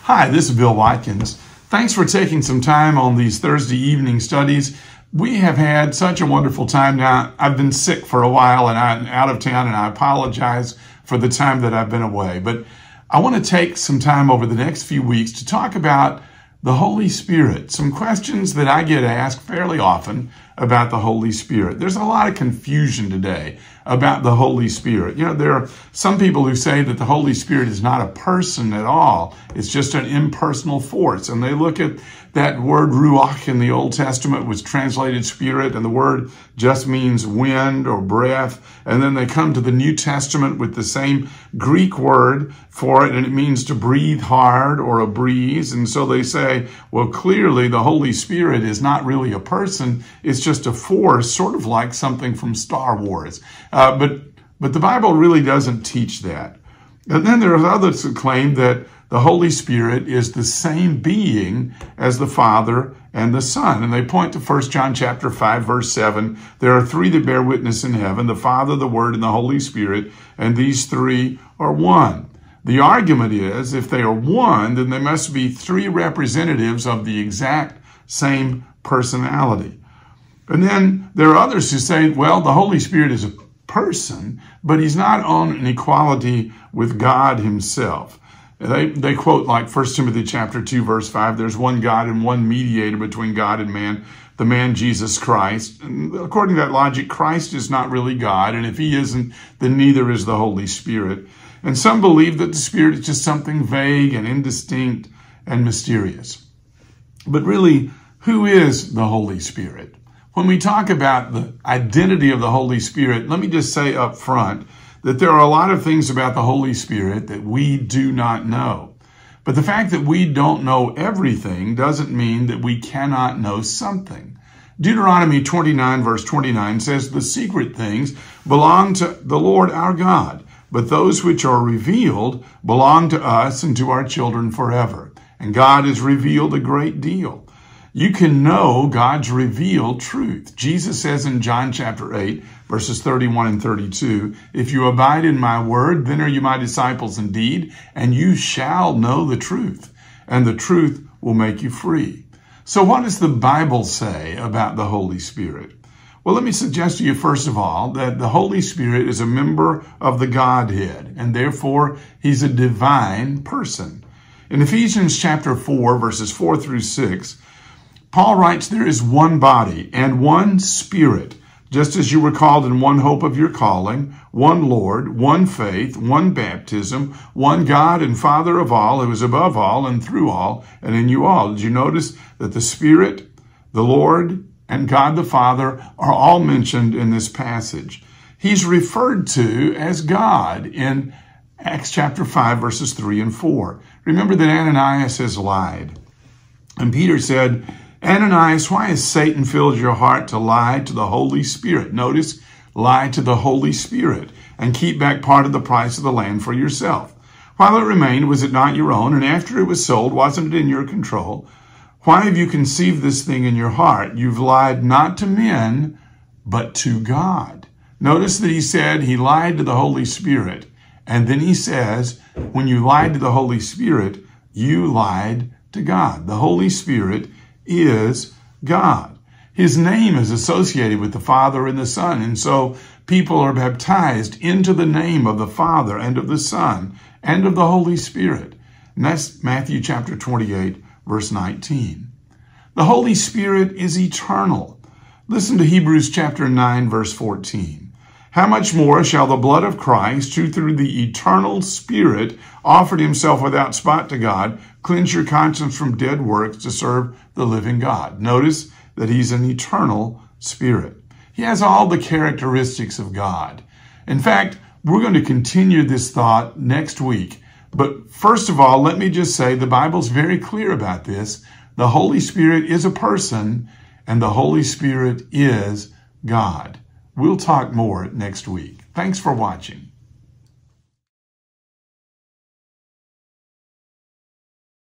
Hi, this is Bill Watkins. Thanks for taking some time on these Thursday evening studies. We have had such a wonderful time. Now, I've been sick for a while and I'm out of town, and I apologize for the time that I've been away. But I want to take some time over the next few weeks to talk about the Holy Spirit, some questions that I get asked fairly often about the Holy Spirit. There's a lot of confusion today about the Holy Spirit. You know, there are some people who say that the Holy Spirit is not a person at all. It's just an impersonal force. And they look at that word ruach in the Old Testament was translated spirit, and the word just means wind or breath. And then they come to the New Testament with the same Greek word for it, and it means to breathe hard or a breeze. And so they say, well, clearly the Holy Spirit is not really a person. It's just a force, sort of like something from Star Wars. But the Bible really doesn't teach that. And then there are others who claim that the Holy Spirit is the same being as the Father and the Son. And they point to 1 John chapter 5, verse 7. There are three that bear witness in heaven, the Father, the Word, and the Holy Spirit, and these three are one. The argument is, if they are one, then there must be three representatives of the exact same personality. And then there are others who say, well, the Holy Spirit is a person, but he's not on an equality with God himself. They quote like 1 Timothy chapter 2, verse 5, there's one God and one mediator between God and man, the man Jesus Christ. And according to that logic, Christ is not really God, and if he isn't, then neither is the Holy Spirit. And some believe that the Spirit is just something vague and indistinct and mysterious. But really, who is the Holy Spirit? When we talk about the identity of the Holy Spirit, let me just say up front that there are a lot of things about the Holy Spirit that we do not know. But the fact that we don't know everything doesn't mean that we cannot know something. Deuteronomy 29, verse 29 says, the secret things belong to the Lord our God, but those which are revealed belong to us and to our children forever. And God has revealed a great deal. You can know God's revealed truth. Jesus says in John chapter 8, verses 31 and 32, if you abide in my word, then are you my disciples indeed, and you shall know the truth, and the truth will make you free. So what does the Bible say about the Holy Spirit? Well, let me suggest to you, first of all, that the Holy Spirit is a member of the Godhead, and therefore he's a divine person. In Ephesians chapter 4, verses 4 through 6, Paul writes, there is one body and one Spirit, just as you were called in one hope of your calling, one Lord, one faith, one baptism, one God and Father of all, who is above all and through all and in you all. Did you notice that the Spirit, the Lord, and God the Father are all mentioned in this passage? He's referred to as God in Acts chapter 5, verses 3 and 4. Remember that Ananias has lied. And Peter said, Ananias, why has Satan filled your heart to lie to the Holy Spirit? Notice, lie to the Holy Spirit and keep back part of the price of the land for yourself. While it remained, was it not your own? And after it was sold, wasn't it in your control? Why have you conceived this thing in your heart? You've lied not to men, but to God. Notice that he said he lied to the Holy Spirit. And then he says, when you lied to the Holy Spirit, you lied to God. The Holy Spirit is God. His name is associated with the Father and the Son, and so people are baptized into the name of the Father and of the Son and of the Holy Spirit. And that's Matthew chapter 28, verse 19. The Holy Spirit is eternal. Listen to Hebrews chapter 9, verse 14. How much more shall the blood of Christ, who through the eternal Spirit offered himself without spot to God, cleanse your conscience from dead works to serve the living God? Notice that he's an eternal Spirit. He has all the characteristics of God. In fact, we're going to continue this thought next week. But first of all, let me just say the Bible's very clear about this. The Holy Spirit is a person, and the Holy Spirit is God. We'll talk more next week. Thanks for watching.